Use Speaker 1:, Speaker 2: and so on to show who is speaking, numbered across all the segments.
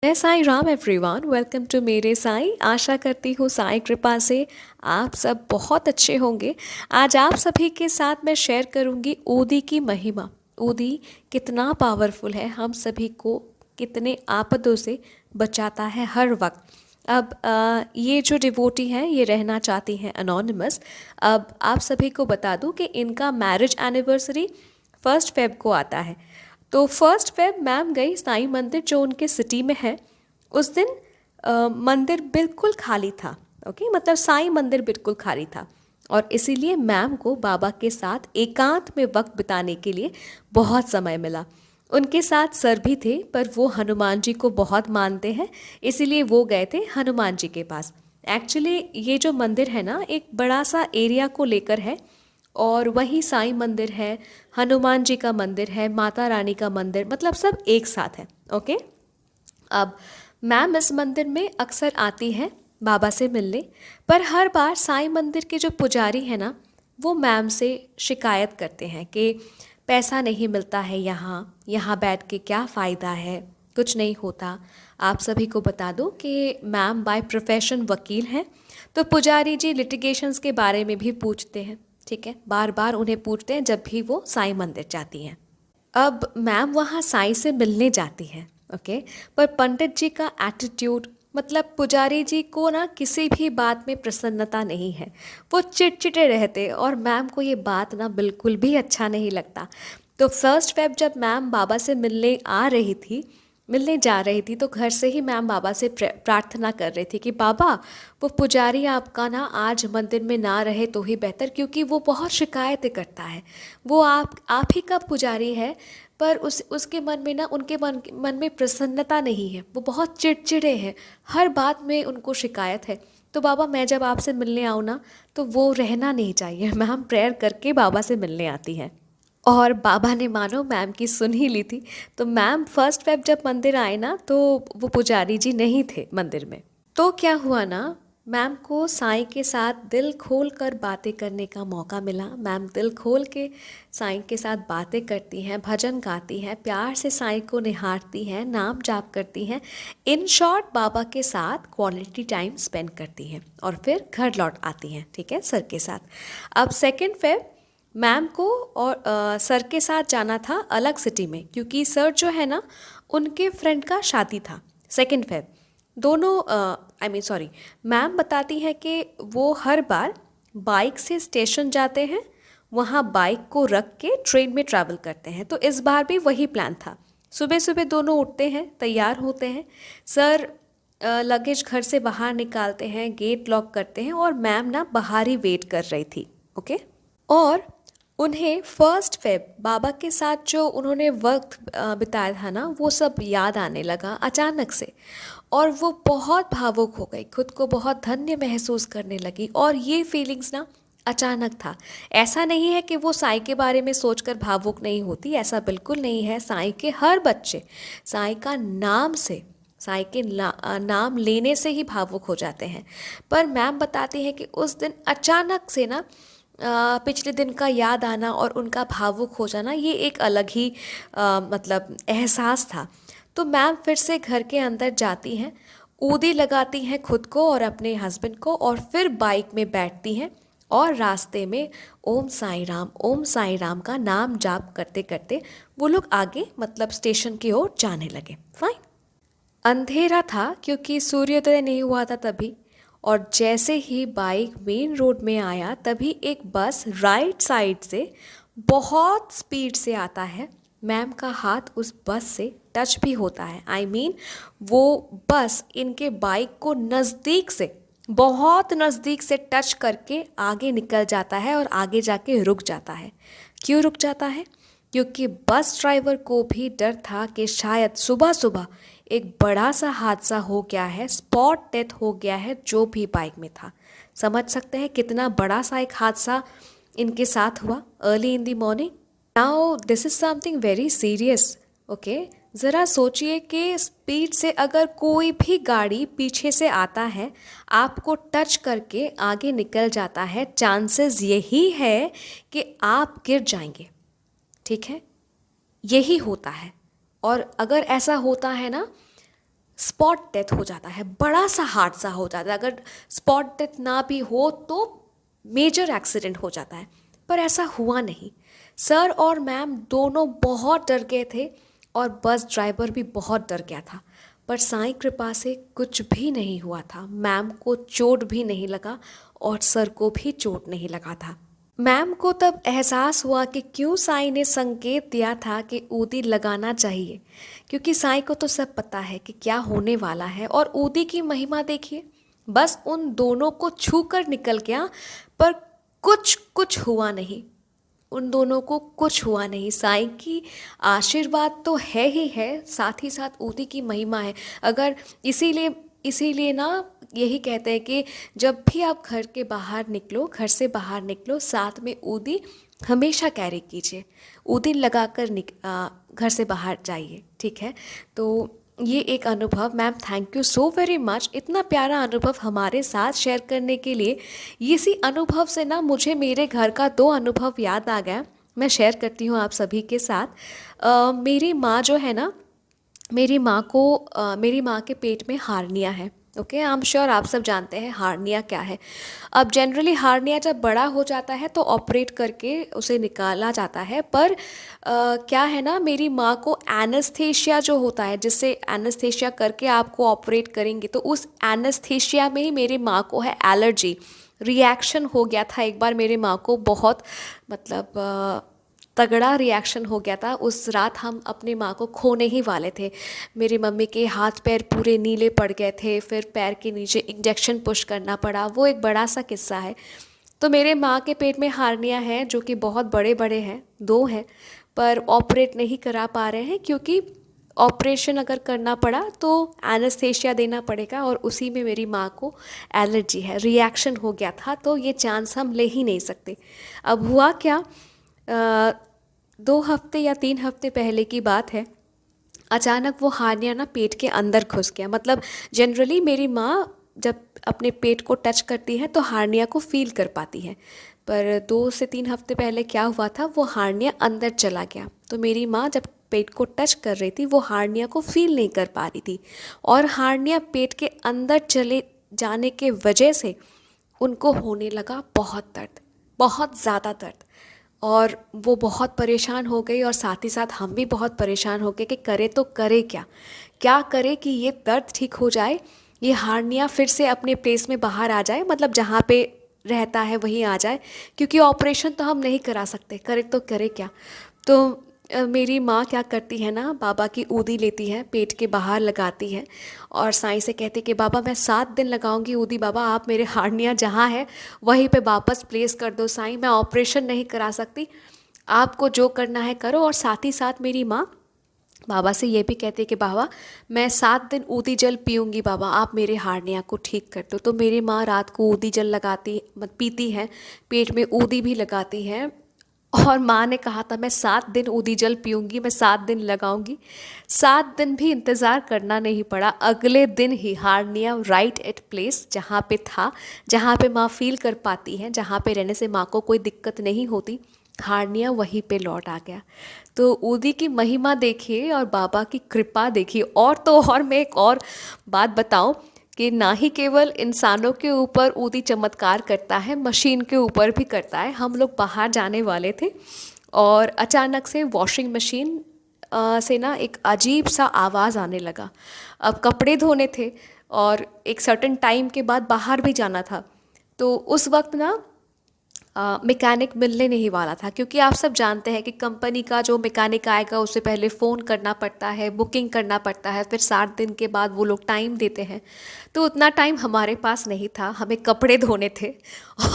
Speaker 1: जय Sai Ram everyone, welcome to मेरे साईं। आशा करती हूँ साईं कृपा से आप सब बहुत अच्छे होंगे। आज आप सभी के साथ मैं शेयर करूँगी ओदी की महिमा। ओदी कितना पावरफुल है, हम सभी को कितने आपदों से बचाता है हर वक्त। अब ये जो डिवोटी हैं ये रहना चाहती हैं अनोनिमस। अब आप सभी को बता दूं कि इनका मैरिज एनिवर्सरी 1 फेब को आता है। तो 1 फेब मैम गई साईं मंदिर जो उनके सिटी में है। उस दिन मंदिर बिल्कुल खाली था। ओके, मतलब साईं मंदिर बिल्कुल खाली था और इसीलिए मैम को बाबा के साथ एकांत में वक्त बिताने के लिए बहुत समय मिला। उनके साथ सर भी थे, पर वो हनुमान जी को बहुत मानते हैं, इसीलिए वो गए थे हनुमान जी के पास। एक्चुअली ये जो मंदिर है ना, एक बड़ा सा एरिया को लेकर है और वहीं साईं मंदिर है, हनुमान जी का मंदिर है, माता रानी का मंदिर, मतलब सब एक साथ है। ओके, अब मैम इस मंदिर में अक्सर आती हैं बाबा से मिलने, पर हर बार साईं मंदिर के जो पुजारी हैं ना, वो मैम से शिकायत करते हैं कि पैसा नहीं मिलता है, यहाँ बैठ के क्या फ़ायदा है, कुछ नहीं होता। आप सभी को बता दूं कि मैम बाय प्रोफेशन वकील हैं, तो पुजारी जी लिटिगेशंस के बारे में भी पूछते हैं। ठीक है, बार बार उन्हें पूछते हैं जब भी वो साईं मंदिर जाती हैं। अब मैम वहाँ साईं से मिलने जाती हैं। ओके, पर पंडित जी का एटीट्यूड, मतलब पुजारी जी को ना किसी भी बात में प्रसन्नता नहीं है, वो चिड़चिड़े रहते और मैम को ये बात ना बिल्कुल भी अच्छा नहीं लगता। तो 1 फेब जब मैम बाबा से मिलने जा रही थी, तो घर से ही मैम बाबा से प्रार्थना कर रही थी कि बाबा, वो पुजारी आपका ना आज मंदिर में ना रहे तो ही बेहतर, क्योंकि वो बहुत शिकायतें करता है। वो आप ही का पुजारी है, पर उसके मन में ना, उनके मन में प्रसन्नता नहीं है, वो बहुत चिड़चिड़े हैं, हर बात में उनको शिकायत है। तो बाबा, मैं जब आपसे मिलने आऊँ ना, तो वो रहना नहीं चाहिए। मैम प्रेयर करके बाबा से मिलने आती हैं और बाबा ने मानो मैम की सुन ही ली थी। तो मैम 1 फेब जब मंदिर आए ना, तो वो पुजारी जी नहीं थे मंदिर में। तो क्या हुआ ना, मैम को साईं के साथ दिल खोल कर बातें करने का मौका मिला। मैम दिल खोल के साईं के साथ बातें करती हैं, भजन गाती हैं, प्यार से साईं को निहारती हैं, नाम जाप करती हैं। इन शॉर्ट बाबा के साथ क्वालिटी टाइम स्पेंड करती हैं और फिर घर लौट आती हैं। ठीक है, सर के साथ। अब 2 फेब मैम को और सर के साथ जाना था अलग सिटी में, क्योंकि सर जो है ना, उनके फ्रेंड का शादी था 2 फेब। दोनों मैम बताती हैं कि वो हर बार बाइक से स्टेशन जाते हैं, वहाँ बाइक को रख के ट्रेन में ट्रैवल करते हैं। तो इस बार भी वही प्लान था। सुबह सुबह दोनों उठते हैं, तैयार होते हैं, सर लगेज घर से बाहर निकालते हैं, गेट लॉक करते हैं और मैम ना बाहर ही वेट कर रही थी। ओके, और उन्हें 1 फेब बाबा के साथ जो उन्होंने वक्त बिताया था ना, वो सब याद आने लगा अचानक से और वो बहुत भावुक हो गई, खुद को बहुत धन्य महसूस करने लगी। और ये फीलिंग्स ना अचानक था। ऐसा नहीं है कि वो साईं के बारे में सोचकर भावुक नहीं होती, ऐसा बिल्कुल नहीं है। साईं के हर बच्चे साईं का नाम से, साईं के नाम लेने से ही भावुक हो जाते हैं। पर मैम बताती हैं कि उस दिन अचानक से ना पिछले दिन का याद आना और उनका भावुक हो जाना, ये एक अलग ही मतलब एहसास था। तो मैम फिर से घर के अंदर जाती हैं, ऊदी लगाती हैं खुद को और अपने हस्बैंड को, और फिर बाइक में बैठती हैं और रास्ते में ओम साईं राम का नाम जाप करते करते वो लोग आगे, मतलब स्टेशन की ओर जाने लगे। फाइन, अंधेरा था क्योंकि सूर्योदय नहीं हुआ था तभी। और जैसे ही बाइक मेन रोड में आया, तभी एक बस राइट साइड से बहुत स्पीड से आता है। मैम का हाथ उस बस से टच भी होता है। वो बस इनके बाइक को नज़दीक से, बहुत नज़दीक से टच करके आगे निकल जाता है और आगे जाके रुक जाता है। क्यों रुक जाता है? क्योंकि बस ड्राइवर को भी डर था कि शायद सुबह सुबह एक बड़ा सा हादसा हो गया है, स्पॉट डेथ हो गया है जो भी बाइक में था। समझ सकते हैं कितना बड़ा सा एक हादसा इनके साथ हुआ early in the morning. Now this is something very serious. Okay, ज़रा सोचिए कि स्पीड से अगर कोई भी गाड़ी पीछे से आता है, आपको टच करके आगे निकल जाता है, चांसेस यही है कि आप गिर जाएंगे। ठीक है, यही होता है। और अगर ऐसा होता है ना, स्पॉट डेथ हो जाता है, बड़ा सा हादसा हो जाता है। अगर स्पॉट डेथ ना भी हो तो मेजर एक्सीडेंट हो जाता है, पर ऐसा हुआ नहीं। सर और मैम दोनों बहुत डर गए थे और बस ड्राइवर भी बहुत डर गया था, पर साईं कृपा से कुछ भी नहीं हुआ था। मैम को चोट भी नहीं लगा और सर को भी चोट नहीं लगा था। मैम को तब एहसास हुआ कि क्यों साईं ने संकेत दिया था कि ऊदी लगाना चाहिए, क्योंकि साईं को तो सब पता है कि क्या होने वाला है। और ऊदी की महिमा देखिए, बस उन दोनों को छू कर निकल गया, पर कुछ हुआ नहीं। उन दोनों को कुछ हुआ नहीं। साईं की आशीर्वाद तो है ही है, साथ ही साथ ऊदी की महिमा है। अगर इसीलिए इसीलिए ना यही कहते हैं कि जब भी आप घर के बाहर निकलो, घर से बाहर निकलो, साथ में ऊदी हमेशा कैरी कीजिए। ऊदी लगाकर घर से बाहर जाइए, ठीक है। तो ये एक अनुभव। Ma'am thank you so very much, इतना प्यारा अनुभव हमारे साथ शेयर करने के लिए। इसी अनुभव से ना मुझे मेरे घर का 2 अनुभव याद आ गया, मैं शेयर करती हूँ आप सभी के साथ। मेरी माँ जो है ना, मेरी माँ के पेट में हार्निया है। ओके, आई एम श्योर आप सब जानते हैं हार्निया क्या है। अब जनरली हार्निया जब बड़ा हो जाता है तो ऑपरेट करके उसे निकाला जाता है, पर क्या है ना, मेरी माँ को एनेस्थेशिया जो होता है, जिससे एनेस्थेशिया करके आपको ऑपरेट करेंगे, तो उस एनेस्थेशिया में ही मेरी माँ को है एलर्जी, रिएक्शन हो गया था एक बार मेरे माँ को, बहुत मतलब तगड़ा रिएक्शन हो गया था। उस रात हम अपनी माँ को खोने ही वाले थे। मेरी मम्मी के हाथ पैर पूरे नीले पड़ गए थे, फिर पैर के नीचे इंजेक्शन पुश करना पड़ा, वो एक बड़ा सा किस्सा है। तो मेरे माँ के पेट में हार्निया है जो कि बहुत बड़े बड़े हैं, 2 हैं, पर ऑपरेट नहीं करा पा रहे हैं, क्योंकि ऑपरेशन अगर करना पड़ा तो एनेस्थेशिया देना पड़ेगा, और उसी में मेरी माँ को एलर्जी है, रिएक्शन हो गया था, तो ये चांस हम ले ही नहीं सकते। अब हुआ क्या, 2 हफ्ते या 3 हफ्ते पहले की बात है, अचानक वो हार्निया ना पेट के अंदर घुस गया। मतलब जनरली मेरी माँ जब अपने पेट को टच करती है तो हार्निया को फील कर पाती है, पर 2 से 3 हफ्ते पहले क्या हुआ था, वो हार्निया अंदर चला गया। तो मेरी माँ जब पेट को टच कर रही थी वो हार्निया को फील नहीं कर पा रही थी, और हार्निया पेट के अंदर चले जाने के वजह से उनको होने लगा बहुत दर्द, बहुत ज़्यादा दर्द, और वो बहुत परेशान हो गई, और साथ ही साथ हम भी बहुत परेशान हो गए कि करे तो करे क्या, क्या करे कि ये दर्द ठीक हो जाए, ये हार्निया फिर से अपने प्लेस में बाहर आ जाए, मतलब जहाँ पे रहता है वहीं आ जाए, क्योंकि ऑपरेशन तो हम नहीं करा सकते, करे तो करे क्या। तो मेरी माँ क्या करती है ना, बाबा की ऊदी लेती है, पेट के बाहर लगाती है, और साईं से कहती कि बाबा मैं 7 दिन लगाऊंगी ऊदी, बाबा आप मेरे हार्निया जहाँ है वहीं पे वापस प्लेस कर दो साईं, मैं ऑपरेशन नहीं करा सकती, आपको जो करना है करो। और साथ ही साथ मेरी माँ बाबा से ये भी कहती है कि बाबा मैं 7 दिन ऊदी जल पीऊँगी, बाबा आप मेरे हार्निया को ठीक कर दो। तो मेरी माँ रात को ऊदी जल लगाती पीती है, पेट में ऊदी भी लगाती है, और माँ ने कहा था मैं 7 दिन ऊदी जल पीऊँगी, मैं 7 दिन लगाऊंगी। 7 दिन भी इंतज़ार करना नहीं पड़ा, अगले दिन ही हार्निया राइट एट प्लेस जहाँ पे था, जहाँ पे माँ फील कर पाती है, जहाँ पे रहने से माँ को कोई दिक्कत नहीं होती, हार्निया वहीं पे लौट आ गया। तो ऊदी की महिमा देखिए और बाबा की कृपा देखिए। और तो और मैं एक और बात बताऊं कि ना ही केवल इंसानों के ऊपर ऊदी चमत्कार करता है, मशीन के ऊपर भी करता है। हम लोग बाहर जाने वाले थे और अचानक से वॉशिंग मशीन से ना एक अजीब सा आवाज़ आने लगा। अब कपड़े धोने थे और एक सर्टेन टाइम के बाद बाहर भी जाना था, तो उस वक्त ना मैकेनिक मिलने नहीं वाला था, क्योंकि आप सब जानते हैं कि कंपनी का जो मैकेनिक आएगा उससे पहले फ़ोन करना पड़ता है, बुकिंग करना पड़ता है, फिर 7 दिन के बाद वो लोग टाइम देते हैं। तो उतना टाइम हमारे पास नहीं था, हमें कपड़े धोने थे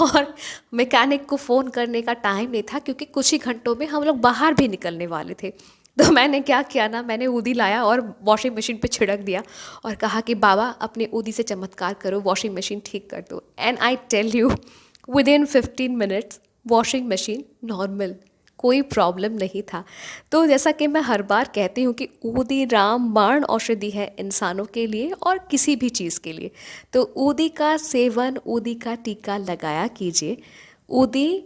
Speaker 1: और मैकेनिक को फ़ोन करने का टाइम नहीं था, क्योंकि कुछ ही घंटों में हम लोग बाहर भी निकलने वाले थे। तो मैंने क्या किया ना, मैंने ऊदी लाया और वॉशिंग मशीन पे छिड़क दिया और कहा कि बाबा अपने ऊदी से चमत्कार करो, वॉशिंग मशीन ठीक कर दो। And I tell you, within 15 minutes washing machine normal, कोई प्रॉब्लम नहीं था। तो जैसा कि मैं हर बार कहती हूँ कि ऊदी रामबाण औषधि है इंसानों के लिए और किसी भी चीज़ के लिए। तो ऊदी का सेवन, ऊदी का टीका लगाया कीजिए। ऊदी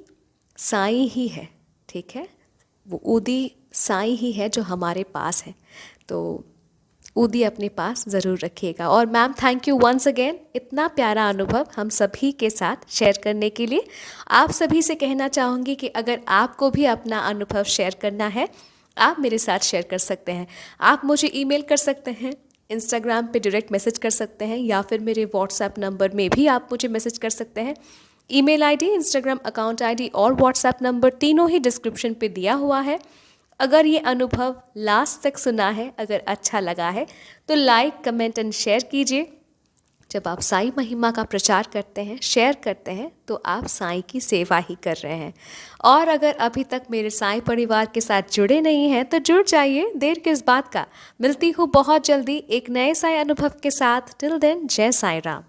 Speaker 1: साईं ही है, ठीक है, वो ऊदी साईं ही है जो हमारे पास है। तो ऊदी अपने पास ज़रूर रखिएगा। और ma'am thank you once again इतना प्यारा अनुभव हम सभी के साथ शेयर करने के लिए। आप सभी से कहना चाहूँगी कि अगर आपको भी अपना अनुभव शेयर करना है, आप मेरे साथ शेयर कर सकते हैं। आप मुझे ईमेल कर सकते हैं, इंस्टाग्राम पे डायरेक्ट मैसेज कर सकते हैं, या फिर मेरे व्हाट्सएप नंबर में भी आप मुझे मैसेज कर सकते हैं। Email ID, Instagram account ID और व्हाट्सएप नंबर तीनों ही डिस्क्रिप्शन पे दिया हुआ है। अगर ये अनुभव लास्ट तक सुना है, अगर अच्छा लगा है तो लाइक, कमेंट एंड शेयर कीजिए। जब आप साईं महिमा का प्रचार करते हैं, शेयर करते हैं, तो आप साईं की सेवा ही कर रहे हैं। और अगर अभी तक मेरे साईं परिवार के साथ जुड़े नहीं हैं तो जुड़ जाइए, देर किस बात का। मिलती हूँ बहुत जल्दी एक नए साईं अनुभव के साथ। टिल देन, जय साईं राम।